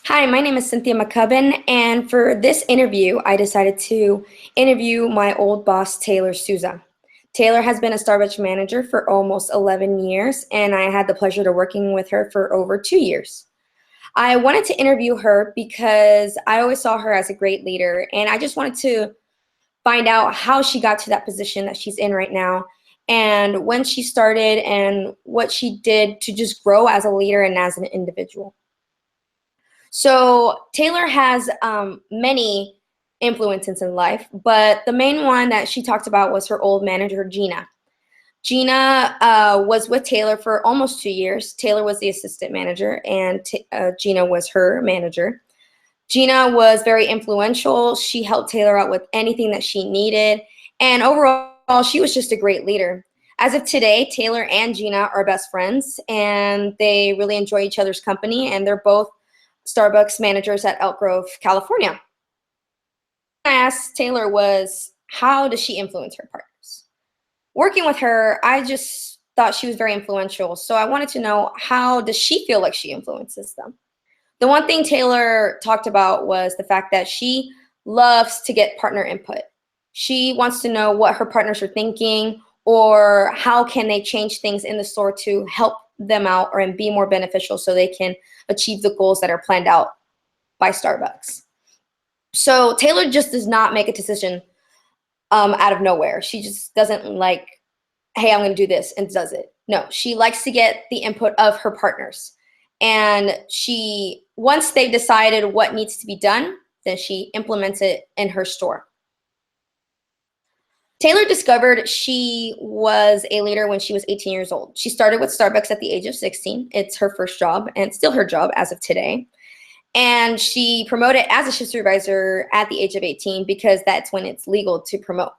Hi, my name is Cynthia McCubbin, and for this interview, I decided to interview my old boss, Taylor Souza. Taylor has been a Starbucks manager for almost 11 years, and I had the pleasure of working with her for over 2 years. I wanted to interview her because I always saw her as a great leader, and I just wanted to find out how she got to that position that she's in right now, and when she started, and what she did to just grow as a leader and as an individual. So Taylor has many influences in life, but the main one that she talked about was her old manager, Gina. Gina was with Taylor for almost 2 years. Taylor was the assistant manager, and Gina was her manager. Gina was very influential. She helped Taylor out with anything that she needed, and overall, she was just a great leader. As of today, Taylor and Gina are best friends, and they really enjoy each other's company, and they're both Starbucks managers at Elk Grove, California. I asked Taylor was, how does she influence her partners? Working with her, I just thought she was very influential. So I wanted to know, how does she feel like she influences them? The one thing Taylor talked about was the fact that she loves to get partner input. She wants to know what her partners are thinking, or how can they change things in the store to help them out or and be more beneficial so they can achieve the goals that are planned out by Starbucks. So Taylor just does not make a decision out of nowhere. She just doesn't like, hey, I'm going to do this, and does it. No, she likes to get the input of her partners. And once they've decided what needs to be done, then she implements it in her store. Taylor discovered she was a leader when she was 18 years old. She started with Starbucks at the age of 16. It's her first job, and it's still her job as of today. And she promoted as a shift supervisor at the age of 18 because that's when it's legal to promote.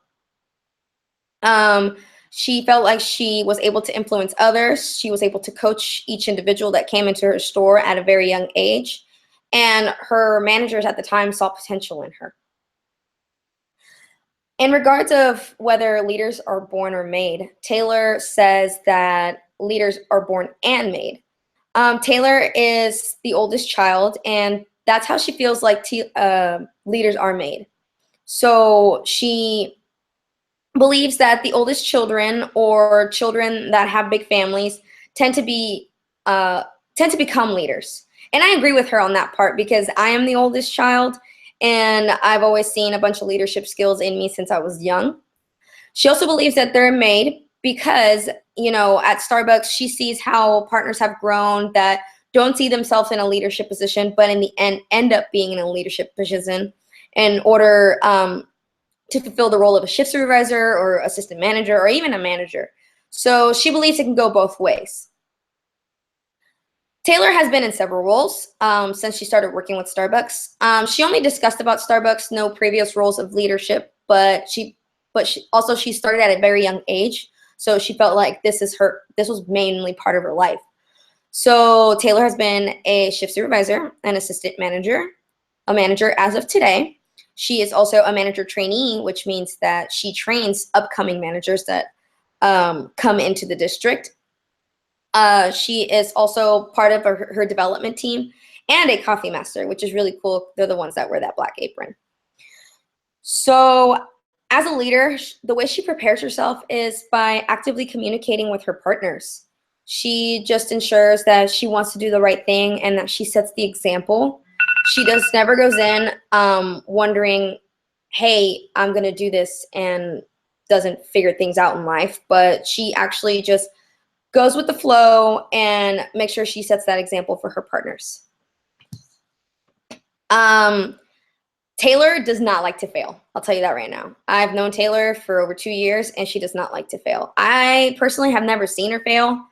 She felt like she was able to influence others. She was able to coach each individual that came into her store at a very young age. And her managers at the time saw potential in her. In regards of whether leaders are born or made, Taylor says that leaders are born and made. Taylor is the oldest child, and that's how she feels like leaders are made. So she believes that the oldest children or children that have big families tend to become leaders. And I agree with her on that part because I am the oldest child, and I've always seen a bunch of leadership skills in me since I was young. She also believes that they're made because, at Starbucks, she sees how partners have grown that don't see themselves in a leadership position, but in the end up being in a leadership position in order to fulfill the role of a shift supervisor or assistant manager or even a manager. So she believes it can go both ways. Taylor has been in several roles since she started working with Starbucks. She only discussed about Starbucks, no previous roles of leadership, but she started at a very young age, so she felt like this was mainly part of her life. So Taylor has been a shift supervisor, an assistant manager, a manager as of today. She is also a manager trainee, which means that she trains upcoming managers that come into the district. She is also part of her development team and a coffee master, which is really cool. They're the ones that wear that black apron. So as a leader, the way she prepares herself is by actively communicating with her partners. She just ensures that she wants to do the right thing and that she sets the example. She never goes in wondering, hey, I'm going to do this, and doesn't figure things out in life, but she actually just goes with the flow and makes sure she sets that example for her partners. Taylor does not like to fail. I'll tell you that right now. I've known Taylor for over 2 years, and she does not like to fail. I personally have never seen her fail,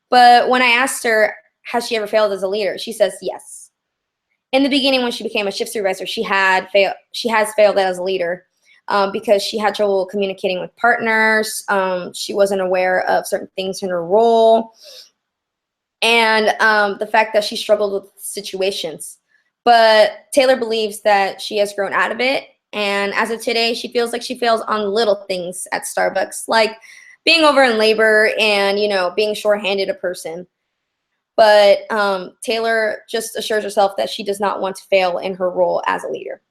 but when I asked her, has she ever failed as a leader, she says yes. In the beginning, when she became a shift supervisor, she has failed as a leader because she had trouble communicating with partners. She wasn't aware of certain things in her role, and the fact that she struggled with situations. But Taylor believes that she has grown out of it, and as of today, she feels like she fails on little things at Starbucks, like being over in labor and, being short-handed a person. but Taylor just assures herself that she does not want to fail in her role as a leader.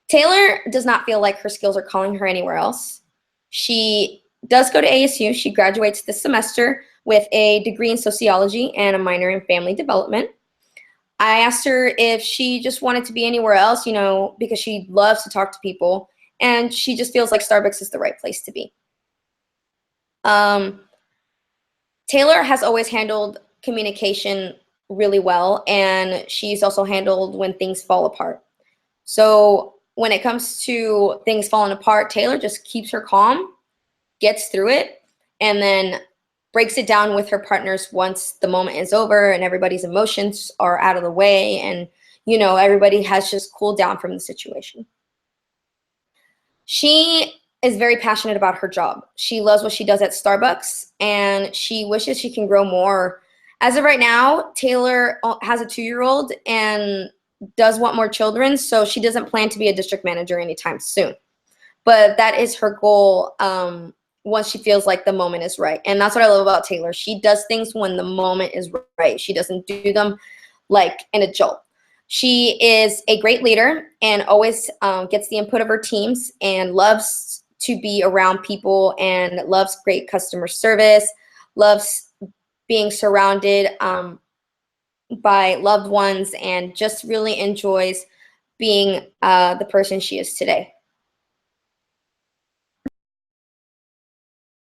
Taylor does not feel like her skills are calling her anywhere else. She does go to ASU. She graduates this semester with a degree in sociology and a minor in family development. I asked her if she just wanted to be anywhere else, because she loves to talk to people, and she just feels like Starbucks is the right place to be. Taylor has always handled communication really well, and she's also handled when things fall apart. So when it comes to things falling apart, Taylor just keeps her calm, gets through it, and then breaks it down with her partners once the moment is over and everybody's emotions are out of the way, and everybody has just cooled down from the situation. She is very passionate about her job. She loves what she does at Starbucks, and she wishes she can grow more. As of right now, Taylor has a 2-year-old and does want more children, so she doesn't plan to be a district manager anytime soon. But that is her goal once she feels like the moment is right. And that's what I love about Taylor. She does things when the moment is right. She doesn't do them like in a jolt. She is a great leader and always gets the input of her teams and loves to be around people and loves great customer service, loves being surrounded by loved ones, and just really enjoys being the person she is today.